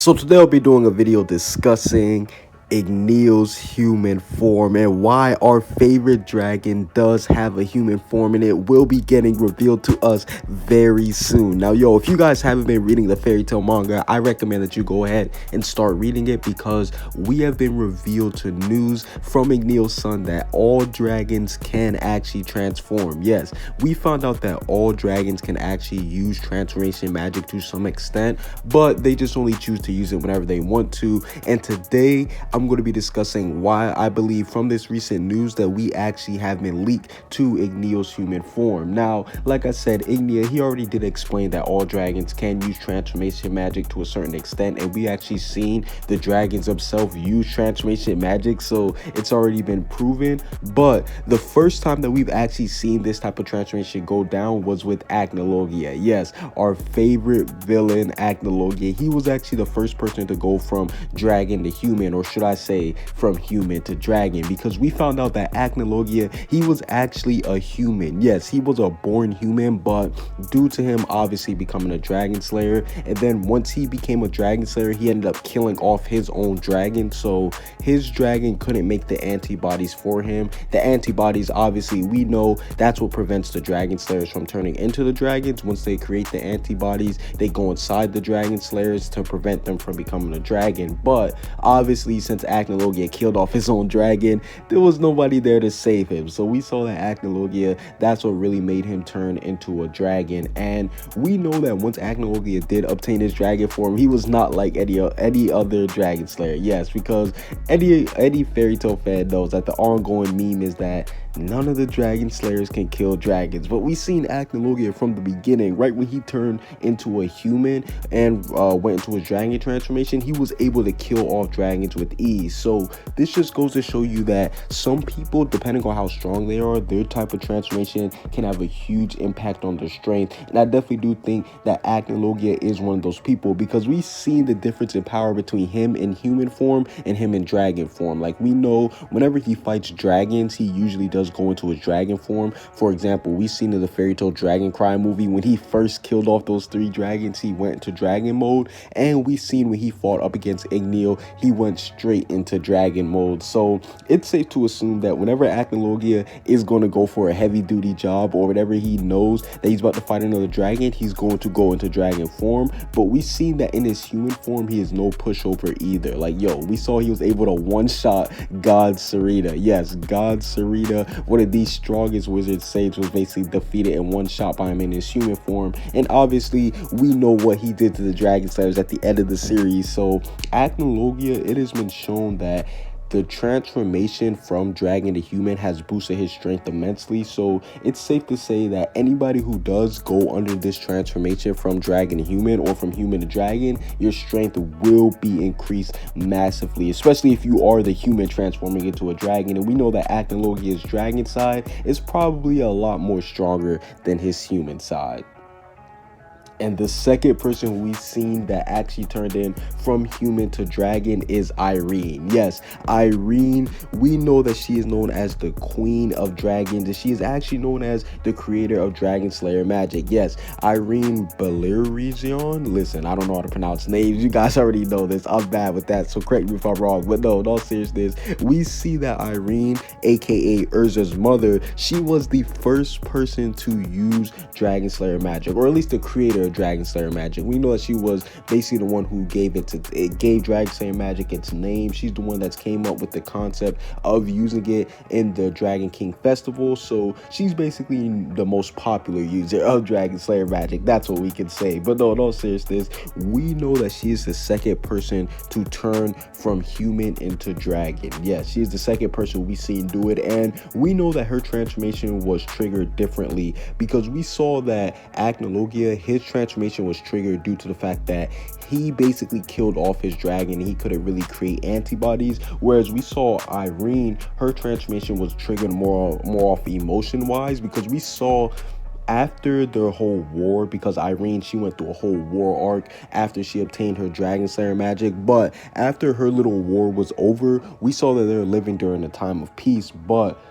So today I'll be doing a video discussing Igneel's human form and why our favorite dragon does have a human form, and it will be getting revealed to us very soon. Now, if you guys haven't been reading the fairy tale manga, I recommend that you go ahead and start reading it, because we have been revealed to news from Igneel's son that all dragons can actually transform. Yes, we found out that all dragons can actually use transformation magic to some extent, but they just only choose to use it whenever they want to. And today I'm going to be discussing why I believe from this recent news that we actually have been leaked to Igneel's human form. Now, like I said, Igneel, he already did explain that all dragons can use transformation magic to a certain extent, and we actually seen the dragons themselves use transformation magic, so it's already been proven. But the first time that we've actually seen this type of transformation go down was with Acne Loki. Yes, our favorite villain, Acne Loki. He was actually the first person to go from dragon to human, or should I say from human to dragon, because we found out that Acne Loki, he was actually a human. Yes, he was a born human, but due to him obviously becoming a dragon slayer, and then once he became a dragon slayer, he ended up killing off his own dragon, so his dragon couldn't make the antibodies for him. The antibodies, obviously, we know that's what prevents the dragon slayers from turning into the dragons. Once they create the antibodies, they go inside the dragon slayers to prevent them from becoming a dragon. But obviously, since Acne Loki had killed off his own dragon, there was nobody there to save him, so we saw that Acne Loki, that's what really made him turn into a dragon. And we know that once Acne Loki did obtain his dragon form, he was not like any other dragon slayer. Yes, because any fairy tale fan knows that the ongoing meme is that none of the dragon slayers can kill dragons. But we seen Acne Loki from the beginning, right when he turned into a human and went into his dragon transformation, he was able to kill off dragons with ease. So this just goes to show you that some people, depending on how strong they are, their type of transformation can have a huge impact on their strength. And I definitely do think that Acne Loki is one of those people, because we've seen the difference in power between him in human form and him in dragon form. Like, we know whenever he fights dragons, he usually does go into his dragon form. For example, we've seen in the fairy tale Dragon Cry movie, when he first killed off those 3 dragons, he went into dragon mode, and we've seen when he fought up against Igneel, he went straight into dragon mode. So it's safe to assume that whenever Acne Loki is going to go for a heavy duty job, or whenever he knows that he's about to fight another dragon, he's going to go into dragon form. But we've seen that in his human form, he is no pushover either. Like, we saw he was able to one-shot God Sarita. Yes, God Sarita, one of the strongest wizard saints, was basically defeated in one shot by him in his human form. And obviously, we know what he did to the dragon slayers at the end of the series. So Acne Loki, it has been shown that the transformation from dragon to human has boosted his strength immensely. So it's safe to say that anybody who does go under this transformation from dragon to human, or from human to dragon, your strength will be increased massively, especially if you are the human transforming into a dragon. And we know that Acne Loki's dragon side is probably a lot more stronger than his human side. And the second person we've seen that actually turned in from human to dragon is Irene. Yes, Irene, we know that she is known as the queen of dragons, and she is actually known as the creator of dragon slayer magic. Yes, Irene Belerizion. Listen, I don't know how to pronounce names. You guys already know this. I'm bad with that, so correct me if I'm wrong. But no, in all seriousness, we see that Irene, aka Urza's mother, she was the first person to use dragon slayer magic, or at least the creator of dragon slayer magic. We know that she was basically the one who gave dragon slayer magic its name. She's the one that came up with the concept of using it in the Dragon King festival. So she's basically the most popular user of dragon slayer magic. That's what we can say. But no, in all seriousness, we know that she is the second person to turn from human into dragon. Yes, she is the second person we've seen do it, and we know that her transformation was triggered differently, because we saw that Acne Loki, his transformation was triggered due to the fact that he basically killed off his dragon and he couldn't really create antibodies, whereas we saw Irene, her transformation was triggered more off emotion wise, because we saw after the whole war, because Irene, she went through a whole war arc after she obtained her dragon slayer magic, but after her little war was over, we saw that they were living during a time of peace. But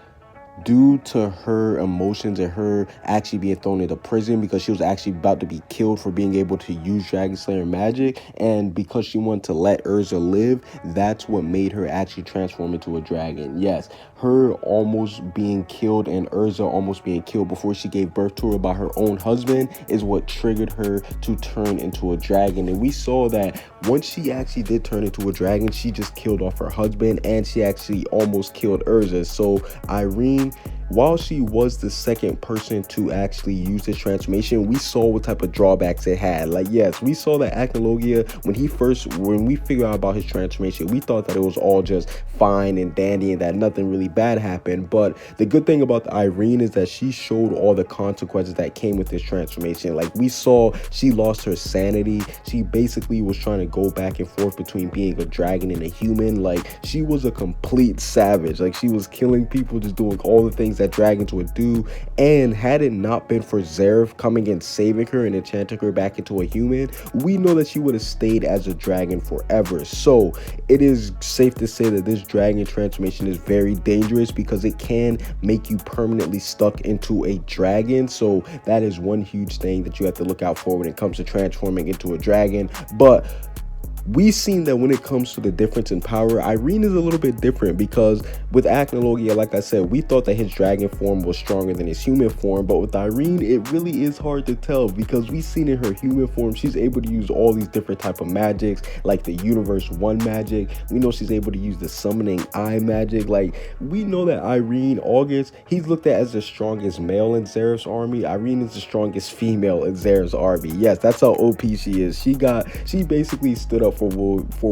due to her emotions and her actually being thrown into prison because she was actually about to be killed for being able to use Dragon Slayer magic, and because she wanted to let Urza live, that's what made her actually transform into a dragon. Yes, her almost being killed and Urza almost being killed before she gave birth to her by her own husband is what triggered her to turn into a dragon. And we saw that once she actually did turn into a dragon, she just killed off her husband and she actually almost killed Urza. So Irene, while she was the second person to actually use this transformation, we saw what type of drawbacks it had. Like, yes, we saw that Acne Loki, when we figured out about his transformation, we thought that it was all just fine and dandy and that nothing really bad happened. But the good thing about Irene is that she showed all the consequences that came with this transformation. Like, we saw she lost her sanity. She basically was trying to go back and forth between being a dragon and a human. Like, she was a complete savage. Like, she was killing people, just doing all the things that dragons would do. And had it not been for Zeref coming and saving her and enchanting her back into a human, we know that she would have stayed as a dragon forever. So it is safe to say that this dragon transformation is very dangerous because it can make you permanently stuck into a dragon. So that is one huge thing that you have to look out for when it comes to transforming into a dragon. But we've seen that when it comes to the difference in power, Irene is a little bit different because with Acne Loki, like I said, we thought that his dragon form was stronger than his human form, but with Irene, it really is hard to tell because we've seen in her human form, she's able to use all these different type of magics, like the Universe 1 magic. We know she's able to use the Summoning Eye magic. Like, we know that Irene, August, he's looked at as the strongest male in Zeref's army. Irene is the strongest female in Zeref's army. Yes, that's how OP she is. She basically stood up for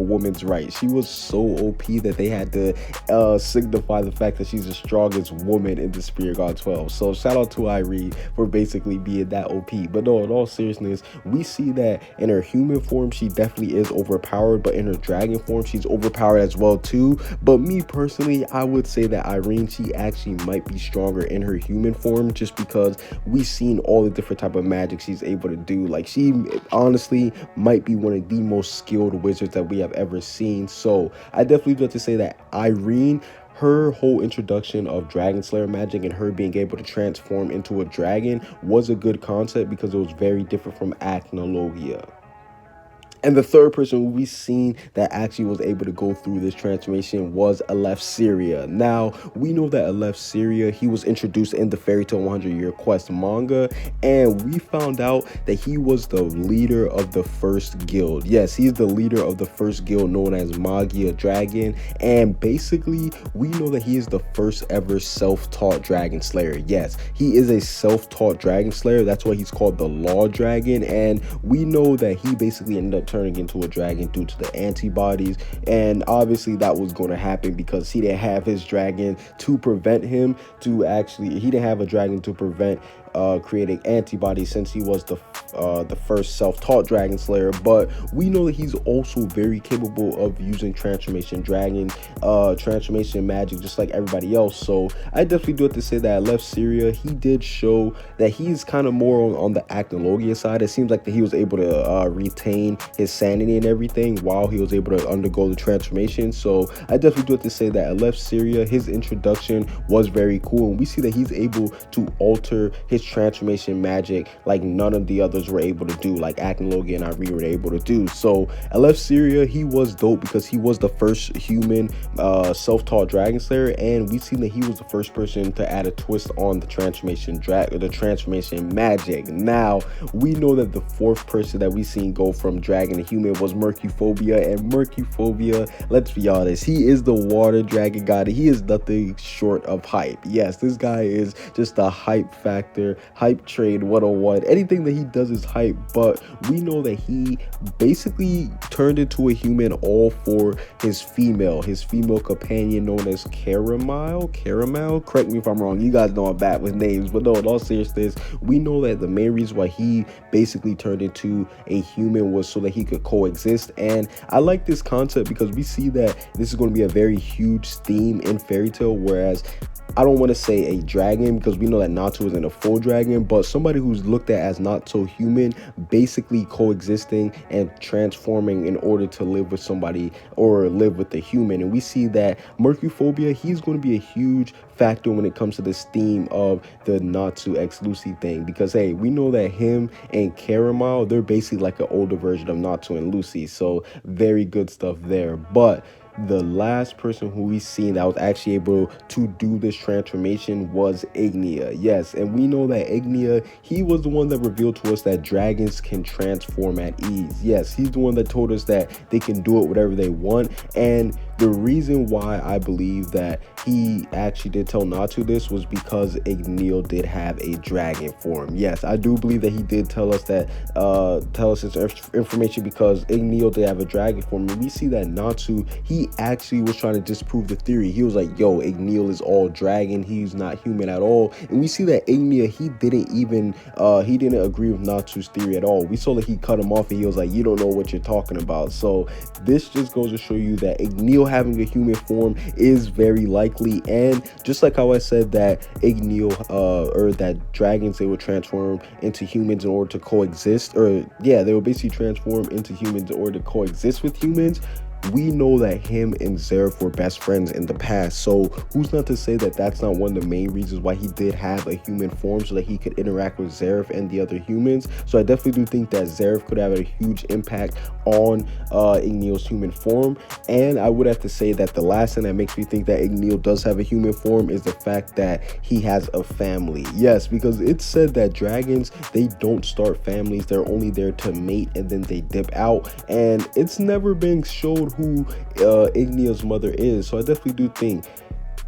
women's rights. She was so OP that they had to signify the fact that she's the strongest woman in the Spirit God 12. So shout out to Irene for basically being that OP. But no, in all seriousness, we see that in her human form, she definitely is overpowered, but in her dragon form, she's overpowered as well too. But me personally, I would say that Irene, she actually might be stronger in her human form just because we've seen all the different type of magic she's able to do. Like, she honestly might be one of the most skilled wizards that we have ever seen. So I definitely do have to say that Irene, her whole introduction of Dragon Slayer magic and her being able to transform into a dragon was a good concept because it was very different from Acne Loki. And the third person we've seen that actually was able to go through this transformation was Aleph Syria. Now, we know that Aleph Syria, he was introduced in the Fairy Tail 100-Year Quest manga, and we found out that he was the leader of the first guild. Yes, he's the leader of the first guild known as Magia Dragon, and basically, we know that he is the first ever self-taught Dragon Slayer. Yes, he is a self-taught Dragon Slayer. That's why he's called the Law Dragon, and we know that he basically ended up turning into a dragon due to the antibodies, and obviously that was going to happen because he didn't have his dragon to prevent him to actually, he didn't have a dragon to prevent creating antibodies since he was the first self-taught Dragon Slayer. But we know that he's also very capable of using transformation magic just like everybody else. So I definitely do have to say that Aleph Syria, he did show that he's kind of more on the Acne Loki side. It seems like that he was able to retain his sanity and everything while he was able to undergo the transformation. So I definitely do have to say that Aleph Syria, his introduction was very cool, and we see that he's able to alter his transformation magic like none of the others were able to do, like Acne Loki and Irene were able to do. So Aleph Syria, he was dope because he was the first human self-taught Dragon Slayer, and we've seen that he was the first person to add a twist on the transformation magic. Now we know that the fourth person that we seen go from dragon to human was Mercuphobia, and Mercuphobia, let's be honest, he is the water dragon god. He is nothing short of hype. Yes, this guy is just a hype factor, hype trade 101. Anything that he does is hype, but we know that he basically turned into a human all for his female companion known as Caramel. Correct me if I'm wrong. You guys know I'm bad with names, but no, in all seriousness, we know that the main reason why he basically turned into a human was so that he could coexist. And I like this concept because we see that this is going to be a very huge theme in Fairy Tail, whereas I don't want to say a dragon, because we know that Natsu isn't a full dragon, but somebody who's looked at as not so human, basically coexisting and transforming in order to live with somebody or live with a human. And we see that Mercuphobia, he's going to be a huge factor when it comes to this theme of the Natsu X Lucy thing, because hey, we know that him and Caramel, they're basically like an older version of Natsu and Lucy, so very good stuff there. But the last person who we seen that was actually able to do this transformation was Igneel. Yes, and we know that Igneel, he was the one that revealed to us that dragons can transform at ease. Yes, he's the one that told us that they can do it whatever they want. And the reason why I believe that he actually did tell Natsu this was because Igneel did have a dragon form. Yes, I do believe that he did tell us that, tell us this information, because Igneel did have a dragon form. And we see that Natsu, he actually was trying to disprove the theory. He was like, yo, Igneel is all dragon, he's not human at all. And we see that Igneel, he didn't agree with Natsu's theory at all. We saw that he cut him off and he was like, you don't know what you're talking about. So this just goes to show you that Igneel having a human form is very likely. And just like how I said that Igneel or that dragons, they would transform into humans in order to coexist, or yeah, they would basically transform into humans in order to coexist with humans. We know that him and Zeref were best friends in the past, so who's not to say that that's not one of the main reasons why he did have a human form, so that he could interact with Zeref and the other humans. So I definitely do think that Zeref could have a huge impact on Igneel's human form. And I would have to say that the last thing that makes me think that Igneel does have a human form is the fact that he has a family. Yes, because it's said that dragons, they don't start families, they're only there to mate and then they dip out, and it's never been showed who Igneel's mother is. So I definitely do think,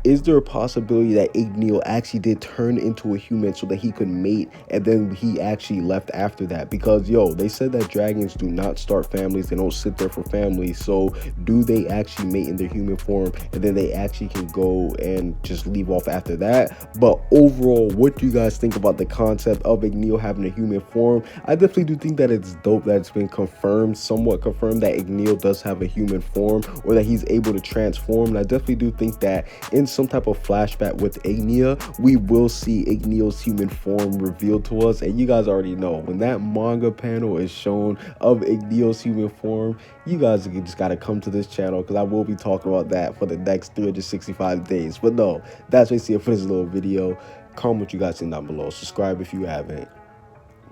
is there a possibility that Igneel actually did turn into a human so that he could mate, and then he actually left after that? Because yo, they said that dragons do not start families, they don't sit there for families. So do they actually mate in their human form and then they actually can go and just leave off after that? But overall, what do you guys think about the concept of Igneel having a human form? I definitely do think that it's dope that it's been confirmed, somewhat confirmed, that Igneel does have a human form, or that he's able to transform. And I definitely do think that in some type of flashback with Igneel, we will see Igneel's human form revealed to us. And you guys already know, when that manga panel is shown of Igneel's human form, you guys just gotta come to this channel, because I will be talking about that for the next 365 days. But no, that's basically it for this little video. Comment what you guys think down below. Subscribe if you haven't.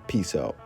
Peace out.